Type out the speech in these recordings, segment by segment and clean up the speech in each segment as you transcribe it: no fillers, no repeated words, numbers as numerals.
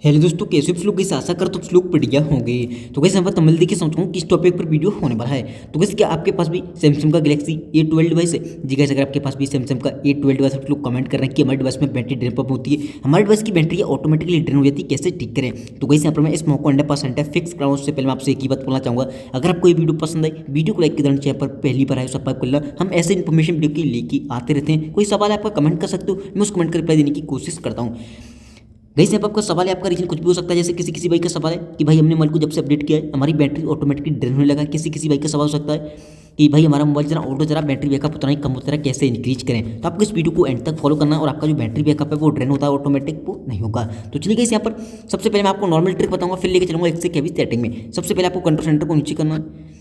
Hello दोस्तों, कैसे आप लोग? इस आशा कर तो लोग बढ़िया होंगे। तो कैसे मैं तमिल देखिए समझ हूँ किस टॉपिक पर वीडियो होने वाला है। तो कैसे क्या आपके पास भी सैमसंग का गैलेक्सी A12 डिवाइस है? जी कैसे अगर आपके पास भी सैमसंग का A12 डिवाइस, आप लोग कमेंट कर रहे हैं कि हमारे डिवाइस में बैटरी ड्रेन प्रॉब्लम होती है, हमारे डिवाइस की बैटरी ऑटोमेटिकली ड्रेन हो जाती है, कैसे ठीक करें? तो कैसे यहाँ पर मैं इस मौका 100% है फिक्स कराऊँ। उससे पहले मैं आपसे एक ही बात बोलना चाहूँगा, अगर आपको ये वीडियो पसंद आई, वीडियो को लाइक कर देना, चैनल पर पहली बार आए सब्सक्राइब कर लेना। हम ऐसे इन्फॉर्मेशन वीडियो की लेके आते रहते हैं। कोई सवाल है आपका, कमेंट कर सकते हो, मैं उस कमेंट का रिप्लाई देने की कोशिश करता हूँ। वैसे अब आपका सवाल है, आपका रीजन कुछ भी हो सकता है। जैसे किसी किसी भाई का सवाल है कि भाई हमने मोबाइल को जब से अपडेट किया है हमारी बैटरी ऑटोमेटिकली ड्रेन होने लगा है। किसी किसी भाई का सवाल हो सकता है कि भाई हमारा मोबाइल जरा ऑटो जरा बैटरी बैकअप उतना ही कम होता है, कैसे इंक्रीज करें? तो आपको इस वीडियो को एंड तक फॉलो करना है और आपका जो बैटरी बैकअप है वो ड्रेन होता है ऑटोमेटिक वो नहीं होगा। तो चलिए गाइस, यहाँ पर सबसे पहले मैं आपको नॉर्मल ट्रिक बताऊंगा, फिर लेके चलूंगा एक से हैवी सेटिंग में। सबसे पहले आपको कंट्रोल सेंटर को नीचे करना है।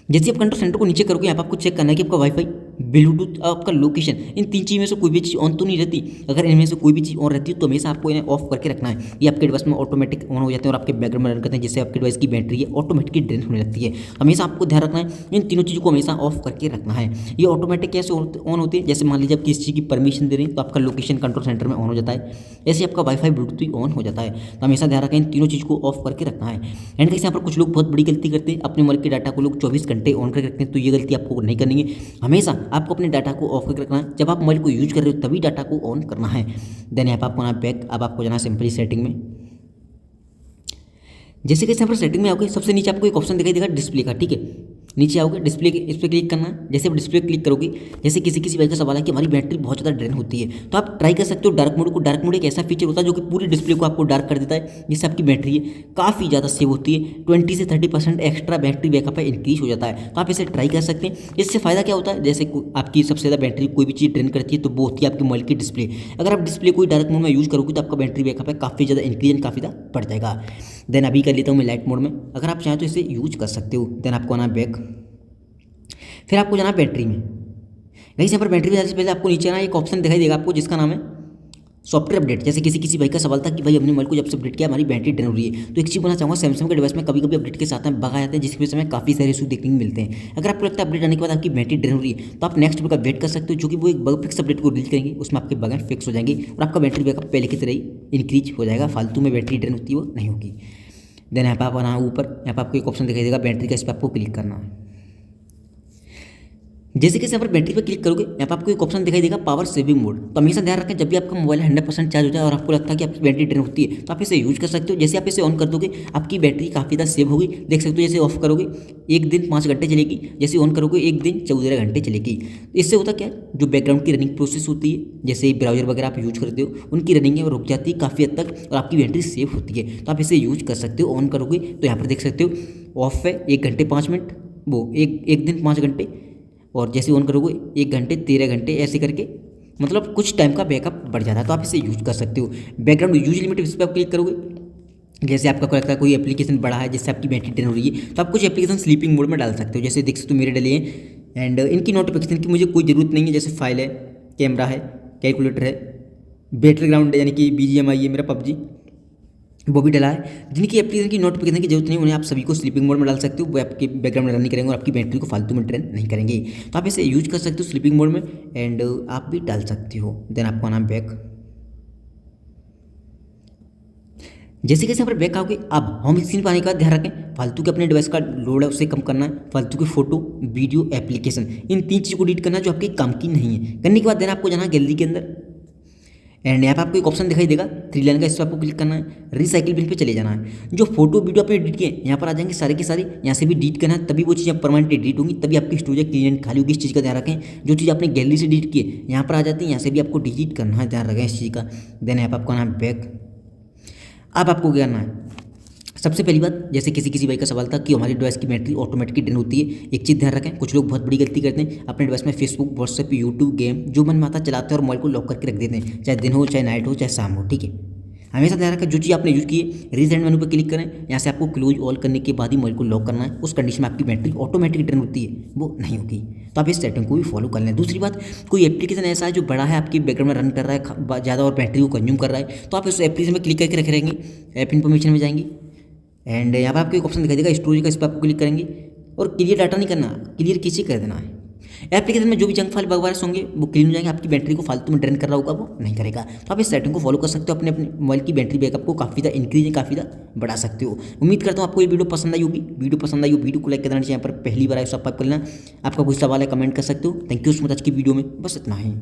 जैसे आप कंट्रोल सेंटर को नीचे करोगे, यहाँ पर आपको चेक करना है कि आपका वाईफाई, ब्लूटूथ, आपका लोकेशन, इन तीन चीज़ में से कोई भी चीज़ ऑन तो नहीं रहती। अगर इनमें से कोई भी चीज़ ऑन रहती है तो हमेशा आपको इन्हें ऑफ करके रखना है। ये आपके डिवाइस में ऑटोमेटिक ऑन हो जाते हैं और आपके बैकग्राउंड में रन करते हैं, जिससे आपके डिवाइस की बैटरी है ऑटोमेटिकली ड्रेन होने लगती है। हमेशा आपको ध्यान रखना है, इन तीनों चीज़ों को हमेशा ऑफ करके रखना है। ये ऑटोमेटिक कैसे ऑन होती है? जैसे मान लीजिए आप किसी चीज़ की परमिशन दे रहे हैं तो आपका लोकेशन कंट्रोल सेंटर में ऑन हो जाता है, ऐसे आपका वाईफाई ब्लूटूथ भी ऑन हो जाता है। तो हमेशा ध्यान रखें, इन तीनों चीज़ को ऑफ करके रखना है। एंड कैसे यहाँ पर कुछ लोग बहुत बड़ी गलती करते हैं, अपने मोबाइल के डाटा को लोग 24 घंटे ऑन करके रखते हैं। तो ये गलती आपको नहीं करनी है। हमेशा आपको अपने डाटा को ऑफ करके रखना है। जब आप मोबाइल को यूज कर रहे हो तभी डाटा को ऑन करना है। देन यहाँ पर आपको आना बैक। अब आपको जाना सिंपली सेटिंग में। जैसे कि यहाँ पर सेटिंग में आओगे, सबसे नीचे आपको एक ऑप्शन दिखाई देगा डिस्प्ले का, ठीक है। नीचे आओगे, डिस्प्ले के इस पर क्लिक करना है। जैसे आप डिस्प्ले क्लिक करोगे, जैसे किसी किसी भाई का सवाल है कि हमारी बैटरी बहुत ज़्यादा ड्रेन होती है, तो आप ट्राई कर सकते हो डार्क मोड को। डार्क मोड एक ऐसा फीचर होता है जो कि पूरी डिस्प्ले को आपको डार्क कर देता है, जिससे आपकी बैटरी है काफ़ी ज़्यादा सेव होती है। 20 से 30% एक्स्ट्रा बैटरी बैकअप है इंक्रीज हो जाता है। तो आप इसे ट्राई कर सकते हैं। इससे फ़ायदा क्या होता है, जैसे आपकी सबसे ज़्यादा बैटरी कोई भी चीज़ ड्रेन करती है तो वो होती है आपके मोबाइल की डिस्प्ले। अगर आप डिस्प्ले कोई डार्क मोड में यूज़ करोगे तो आपका बैटरी बैकअप है काफ़ी ज़्यादा इंक्रीज एंड काफ़ी ज़्यादा बढ़ जाएगा। देन अभी कर लेता हूँ मैं लाइट मोड में। अगर आप चाहें तो इसे यूज कर सकते हो। देन आपको आना बैक, फिर आपको जाना बैटरी में। वहीं से पर बैटरी में जाने से पहले आपको नीचे ना एक ऑप्शन दिखाई देगा आपको, जिसका नाम है सॉफ्टवेयर अपडेट। जैसे किसी किसी भाई का सवाल था कि भाई हमने मोबाइल को जब से अपडेट किया हमारी बैटरी ड्रेन हो रही है। तो एक चीज़ बोलना चाहूँगा, सैमसंग के डिवाइस में कभी कभी अपडेट के साथ में बग आ जाते हैं, जिसकी वजह से हमें काफ़ी सारे इशू देखने को मिलते हैं। अगर आपको लगता है अपडेट आने के बाद आपकी बैटरी ड्रेन हो रही है तो आप नेक्स्ट वीक का वेट कर सकते हो, जो कि वो एक बग फिक्स अपडेट को रिलीज करेंगे। उसमें आपके बग फिक्स हो जाएंगे और आपका बैटरी बैकअप पहले की तरह ही इंक्रीज हो जाएगा। फालतू में बैटरी ड्रेन होती है वो नहीं होगी। देन यहाँ पर आप आना ऊपर, यहाँ पर आपको एक ऑप्शन दिखाई देगा बैटरी का, इस पर आपको क्लिक करना है। जैसे कि यहाँ पर बैटरी पर क्लिक करोगे, यहाँ पर आपको एक ऑप्शन दिखाई देगा पावर सेविंग मोड। तो हमेशा ध्यान रखें, जब भी आपका मोबाइल 100% चार्ज हो जाए और आपको लगता है कि आपकी बैटरी ड्रेन होती है तो आप इसे यूज कर सकते हो। जैसे आप इसे ऑन कर दोगे आपकी बैटरी काफ़ी ज़्यादा सेव होगी। देख सकते हो, जैसे ऑफ करोगे एक दिन 5 घंटे चलेगी, जैसे ऑन करोगे एक दिन 14 घंटे चलेगी। इससे होता क्या है, जो बैकग्राउंड की रनिंग प्रोसेस होती है, जैसे ब्राउजर वगैरह आप यूज करते हो, उनकी रनिंग है वो रुक जाती है काफ़ी हद तक और आपकी बैटरी सेव होती है। तो आप इसे यूज कर सकते हो। ऑन करोगे तो यहाँ पर देख सकते हो ऑफ है 1 घंटे 5 मिनट, वो एक दिन 5 घंटे, और जैसे ऑन करोगे 1 घंटे 13 घंटे, ऐसे करके मतलब कुछ टाइम का बैकअप बढ़ जाता है। तो आप इसे यूज कर सकते हो। बैकग्राउंड यूज लिमिट, इस पर आप क्लिक करोगे, जैसे आपका को लगता है कोई एप्लीकेशन बड़ा है जिससे आपकी बैटरी ड्रेन हो रही है तो आप कुछ एप्लीकेशन स्लीपिंग मोड में डाल सकते हो। जैसे देख सकते हो मेरे डले हैं एंड इनकी नोटिफिकेशन की मुझे कोई ज़रूरत नहीं है। जैसे फाइल है, कैमरा है, कैलकुलेटर है, बैटरी ग्राउंड है यानी कि BGMI है मेरा PUBG, वो भी डला है। जिनकी एप्लीकेशन की नोटिफिकेशन की जरूरत नहीं, उन्हें आप सभी को स्लीपिंग मोड में डाल सकते हो। वो आपके बैकग्राउंड में रन नहीं करेंगे और आपकी बैटरी को फालतू में ड्रेन नहीं करेंगे। तो आप इसे यूज कर सकते हो स्लीपिंग मोड में एंड आप भी डाल सकते हो। देन आपको आना बैक। जैसे कैसे यहाँ पर बैक आओगे, अब होम स्क्रीन पर आने के बाद ध्यान रखें फालतू के अपने डिवाइस का लोड है उसे कम करना है। फालतू के फोटो, वीडियो, एप्लीकेशन, इन 3 चीज़ों को डिलीट करना है जो आपके काम की नहीं है। करने के बाद देन आपको जाना गैलरी के अंदर एंड यहाँ पे आपको एक ऑप्शन दिखाई देगा 3 लाइन का, इस पर आपको क्लिक करना है। रिसाइकिल बिन पे चले जाना है। जो फोटो वीडियो आपने एडिट किए यहाँ पर आ जाएंगे सारे के सारे, यहाँ से भी डिलीट करना है, तभी वो चीज़ें परमानेंट एडिट होंगी, तभी आपकी स्टोरेज क्लीन एंड खाली होगी। इस चीज़ का ध्यान रखें। जो चीज़ आपने गैलरी से डिलीट किए यहाँ पर आ जाती है, यहाँ से भी आपको डिलीट करना है, ध्यान रखें इस चीज़ का। देन यहाँ पर आपको आना है बैक। अब आपको क्या करना है, सबसे पहली बात, जैसे किसी किसी भाई का सवाल था कि हमारी डिवाइस की बैटरी ऑटोमेटिकली ड्रेन होती है। एक चीज़ ध्यान रखें, कुछ लोग बहुत बड़ी गलती करते हैं, अपने डिवाइस में फेसबुक, व्हाट्सएप, यूट्यूब, गेम जो मन में आता चलाते हैं और मोबाइल को लॉक करके रख देते हैं, चाहे दिन हो, चाहे नाइट हो, चाहे शाम हो, ठीक है। हमेशा ध्यान रखें, जो चीज़ आपने यूज़ की है रीसेंट मेनू पर क्लिक करें, यहाँ से आपको क्लोज ऑल करने के बाद ही मोबाइल को लॉक करना है। उस कंडीशन में आपकी बैटरी ऑटोमेटिक ड्रेन होती है वो नहीं होगी। तो आप इस सेटिंग को भी फॉलो कर लें। दूसरी बात, कोई एप्लीकेशन ऐसा है जो बड़ा है आपकी बैकग्राउंड में रन कर रहा है ज़्यादा और बैटरी को कंज्यूम कर रहा है, तो आप इस एप्लीकेशन में क्लिक करके रखे रहेंगे, ऐप इन्फॉर्मेशन में जाएंगे एंड यहाँ पर आपको एक ऑप्शन दिखाई देगा स्टोरेज का, इस पर आपको क्लिक करेंगे और क्लियर डाटा नहीं करना, क्लियर किसी कर देना है। एप्लीकेशन में जो भी जंक फाइल वगैरह होंगे वो क्लीन हो जाएंगे, आपकी बैटरी को फालतू में ड्रेन कर रहा होगा वो नहीं करेगा। तो आप इस सेटिंग को फॉलो कर सकते हो, अपने अपने मोबाइल की बैटरी बैकअप को काफ़ी ज़्यादा इंक्रीज काफ़ी ज़्यादा बढ़ा सकते हो। उम्मीद करता हूँ आपको ये वीडियो पसंद आई होगी। वीडियो पसंद आई हो वीडियो को लाइक कर देना चाहिए, यहाँ पर पहली बार आए सब्सक्राइब कर लेना। आपका कोई सवाल है कमेंट कर सकते हो। थैंक यू सो मच आज की वीडियो में बस इतना ही।